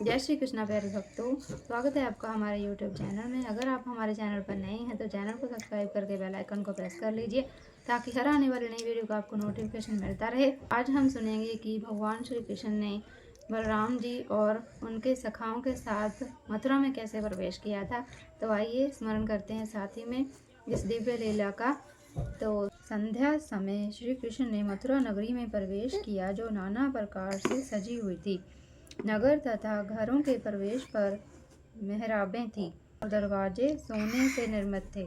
जय श्री कृष्णा प्यारे भक्तों, स्वागत है आपका हमारे YouTube चैनल में। अगर आप हमारे चैनल पर नए हैं तो चैनल को सब्सक्राइब करके बेल आइकन को प्रेस कर लीजिए ताकि हर आने वाली नई वीडियो का आपको नोटिफिकेशन मिलता रहे। आज हम सुनेंगे कि भगवान श्री कृष्ण ने बलराम जी और उनके सखाओं के साथ मथुरा में कैसे प्रवेश किया था। तो आइए स्मरण करते हैं साथ ही में इस दिव्य लीला का। तो संध्या समय श्री कृष्ण ने मथुरा नगरी में प्रवेश किया जो नाना प्रकार से सजी हुई थी। नगर तथा घरों के प्रवेश पर मेहराबें थीं और दरवाजे सोने से निर्मित थे।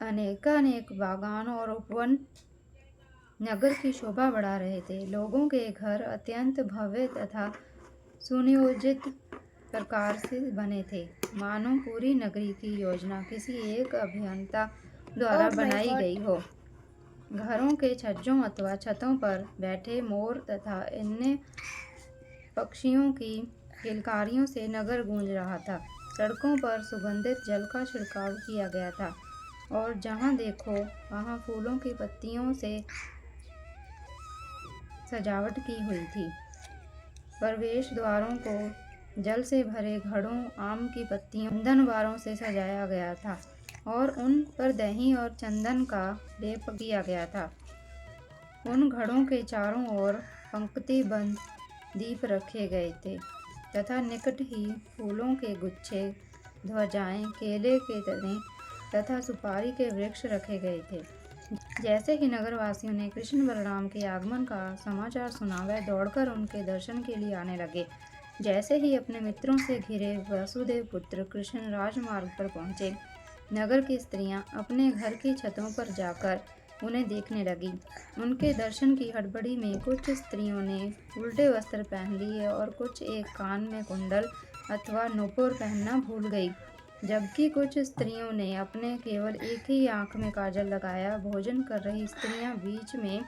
अनेकानेक बागान और उपवन नगर की शोभा बढ़ा रहे थे। लोगों के घर अत्यंत भव्य तथा सुनियोजित प्रकार से बने थे, मानो पूरी नगरी की योजना किसी एक अभियंता द्वारा बनाई गई हो। घरों के छज्जों अथवा छतों पर बैठे मोर तथा अन्य पक्षियों की किलकारियों से नगर गूंज रहा था। सड़कों पर सुगंधित जल का छिड़काव किया गया था और जहां देखो वहां फूलों की पत्तियों से सजावट की हुई थी। प्रवेश द्वारों को जल से भरे घड़ों, आम की पत्तियों, चंदनवारों से सजाया गया था और उन पर दही और चंदन का लेप किया गया था। उन घड़ों के चारों ओर पंक्तिबद्ध दीप रखे गए थे तथा निकट ही फूलों के गुच्छे, ध्वजाएं, केले के तने तथा सुपारी के वृक्ष रखे गए थे। जैसे ही नगरवासियों ने कृष्ण बलराम के आगमन का समाचार सुना, वह दौड़कर उनके दर्शन के लिए आने लगे। जैसे ही अपने मित्रों से घिरे वसुदेव पुत्र कृष्ण राजमार्ग पर पहुंचे, नगर की स्त्रियां अपने घर की छतों पर जाकर उन्हें देखने लगी। उनके दर्शन की हड़बड़ी में कुछ स्त्रियों ने उल्टे वस्त्र पहन लिए और कुछ एक कान में कुंडल अथवा नूपुर पहनना भूल गई, जबकि कुछ स्त्रियों ने अपने केवल एक ही आंख में काजल लगाया। भोजन कर रही स्त्रियां बीच में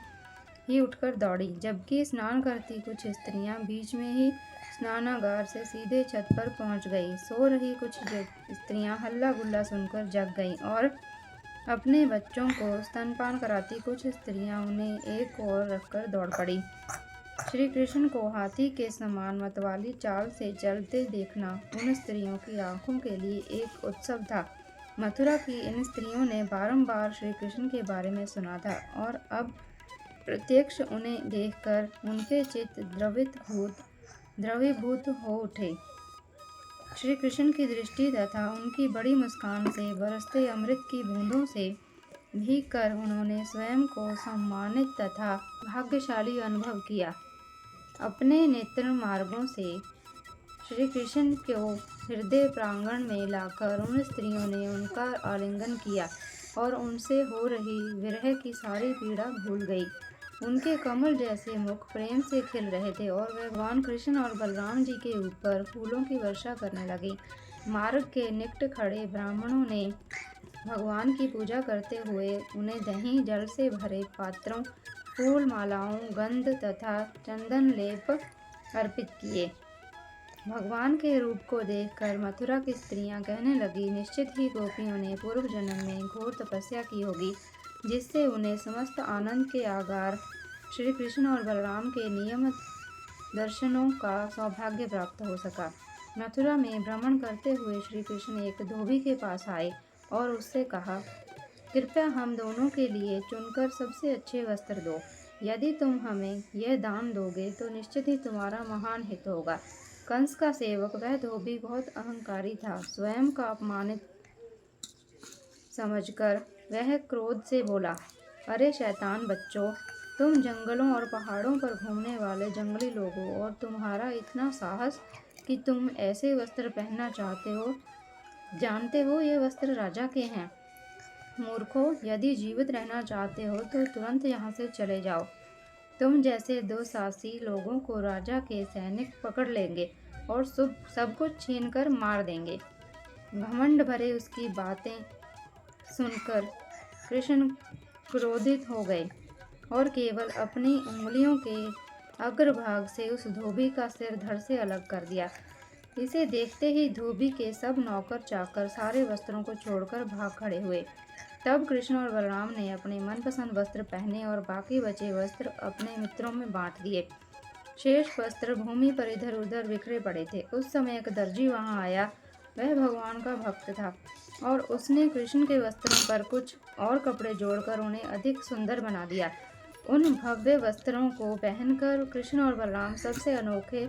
ही उठकर दौड़ी, जबकि स्नान करती कुछ स्त्रियां बीच में ही स्नानागार से सीधे छत पर पहुंच गई। सो रही कुछ स्त्रियां हल्ला गुल्ला सुनकर जग गईं और अपने बच्चों को स्तनपान कराती कुछ स्त्रियां उन्हें एक ओर रखकर दौड़ पड़ी। श्री कृष्ण को हाथी के समान मतवाली चाल से चलते देखना उन स्त्रियों की आंखों के लिए एक उत्सव था। मथुरा की इन स्त्रियों ने बारंबार श्री कृष्ण के बारे में सुना था और अब प्रत्यक्ष उन्हें देखकर उनके चित्त द्रवीभूत हो उठे। श्री कृष्ण की दृष्टि तथा उनकी बड़ी मुस्कान से बरसते अमृत की बूंदों से भीग कर उन्होंने स्वयं को सम्मानित तथा भाग्यशाली अनुभव किया। अपने नेत्र मार्गों से श्री कृष्ण को हृदय प्रांगण में लाकर उन स्त्रियों ने उनका आलिंगन किया और उनसे हो रही विरह की सारी पीड़ा भूल गई। उनके कमल जैसे मुख प्रेम से खिल रहे थे और वे भगवान कृष्ण और बलराम जी के ऊपर फूलों की वर्षा करने लगी। मार्ग के निकट खड़े ब्राह्मणों ने भगवान की पूजा करते हुए उन्हें दही, जल से भरे पात्रों, फूल मालाओं, गंध तथा चंदन लेप अर्पित किए। भगवान के रूप को देखकर मथुरा की स्त्रियां कहने लगी, निश्चित ही गोपियों ने पूर्व जन्म में घोर तपस्या की होगी, जिससे उन्हें समस्त आनंद के आगार श्री कृष्ण और बलराम के नियमित दर्शनों का सौभाग्य प्राप्त हो सका। मथुरा में भ्रमण करते हुए श्री कृष्ण एक धोबी के पास आए और उससे कहा, कृपया हम दोनों के लिए चुनकर सबसे अच्छे वस्त्र दो। यदि तुम हमें यह दान दोगे तो निश्चित ही तुम्हारा महान हित होगा। कंस का सेवक वह धोबी बहुत अहंकारी था। स्वयं का अपमानित समझकर वह क्रोध से बोला, अरे शैतान बच्चों, तुम जंगलों और पहाड़ों पर घूमने वाले जंगली लोग हो और तुम्हारा इतना साहस कि तुम ऐसे वस्त्र पहनना चाहते हो। जानते हो ये वस्त्र राजा के हैं। मूर्खों, यदि जीवित रहना चाहते हो तो तुरंत यहाँ से चले जाओ। तुम जैसे दुस्साहसी लोगों को राजा के सैनिक पकड़ लेंगे और सब कुछ छीनकर मार देंगे। घमंड भरे उसकी बातें सुनकर कृष्ण क्रोधित हो गए और केवल अपनी उंगलियों के अग्रभाग से उस धोबी का सिर धड़ से अलग कर दिया। इसे देखते ही धोबी के सब नौकर चाकर सारे वस्त्रों को छोड़कर भाग खड़े हुए। तब कृष्ण और बलराम ने अपने मनपसंद वस्त्र पहने और बाकी बचे वस्त्र अपने मित्रों में बांट दिए। शेष वस्त्र भूमि पर इधर उधर बिखरे पड़े थे। उस समय एक दर्जी वहां आया। वह भगवान का भक्त था और उसने कृष्ण के वस्त्रों पर कुछ और कपड़े जोड़कर उन्हें अधिक सुंदर बना दिया। उन भव्य वस्त्रों को पहनकर कृष्ण और बलराम सबसे अनोखे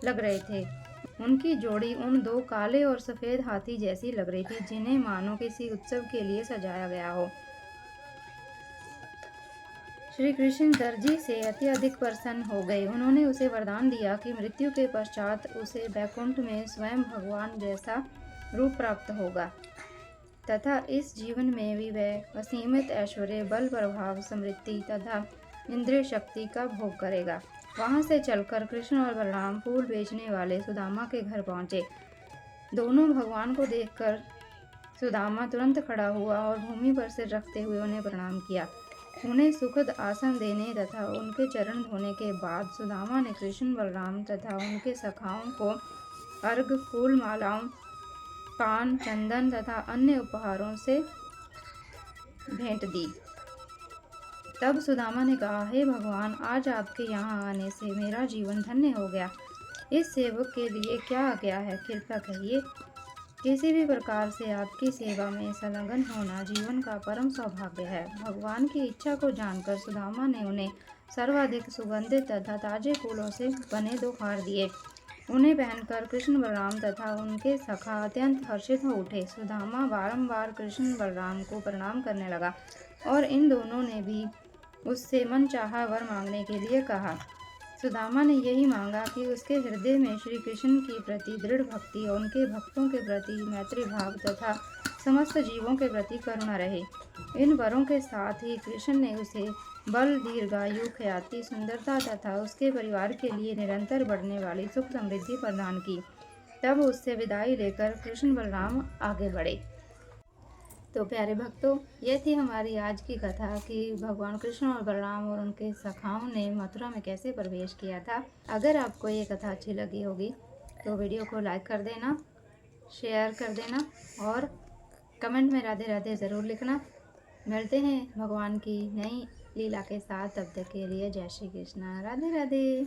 लग रहे थे। उनकी जोड़ी उन दो काले और सफेद हाथी जैसी लग रही थी, जिन्हें मानो किसी उत्सव के लिए सजाया गया हो। श्री कृष्ण दर्जी से अत्यधिक प्रसन्न हो गए। उन्होंने उसे वरदान दिया कि मृत्यु के पश्चात उसे बैकुंठ में स्वयं भगवान जैसा रूप प्राप्त होगा तथा इस जीवन में भी वह असीमित ऐश्वर्य, बल, प्रभाव, समृद्धि तथा इंद्रिय शक्ति का भोग करेगा। वहां से चलकर कृष्ण और बलराम फूल बेचने वाले सुदामा के घर पहुंचे। दोनों भगवान को देखकर सुदामा तुरंत खड़ा हुआ और भूमि पर सिर रखते हुए उन्हें प्रणाम किया। उन्हें सुखद आसन देने तथा उनके चरण धोने के बाद सुदामा ने कृष्ण, बलराम तथा उनके सखाओं को अर्घ, फूल मालाओं, पान, चंदन तथा अन्य उपहारों से भेंट दी। तब सुदामा ने कहा, हे भगवान, आज आपके यहाँ आने से मेरा जीवन धन्य हो गया। इस सेवक के लिए क्या आज्ञा है, कृपया कहिए। किसी भी प्रकार से आपकी सेवा में संलग्न होना जीवन का परम सौभाग्य है। भगवान की इच्छा को जानकर सुदामा ने उन्हें सर्वाधिक सुगंधित तथा ताजे फूलों से बने 2 हार दिए। उन्हें पहनकर कृष्ण, बलराम तथा उनके सखा अत्यंत हर्षित हो उठे। सुदामा बारंबार कृष्ण बलराम को प्रणाम करने लगा और इन दोनों ने भी उससे मनचाहा वर मांगने के लिए कहा। सुदामा ने यही मांगा कि उसके हृदय में श्री कृष्ण के प्रति दृढ़ भक्ति और उनके भक्तों के प्रति मैत्री भाव तथा समस्त जीवों के प्रति करुणा रहे। इन वरों के साथ ही कृष्ण ने उसे बल, दीर्घायु, ख्याति, सुंदरता तथा उसके परिवार के लिए निरंतर बढ़ने वाली सुख समृद्धि प्रदान की। तब उससे विदाई लेकर कृष्ण बलराम आगे बढ़े। तो प्यारे भक्तों, ये थी हमारी आज की कथा कि भगवान कृष्ण और बलराम और उनके सखाओं ने मथुरा में कैसे प्रवेश किया था। अगर आपको ये कथा अच्छी लगी होगी तो वीडियो को लाइक कर देना, शेयर कर देना और कमेंट में राधे राधे ज़रूर लिखना। मिलते हैं भगवान की नई लीला के साथ। तब तक के लिए जय श्री कृष्ण, राधे राधे।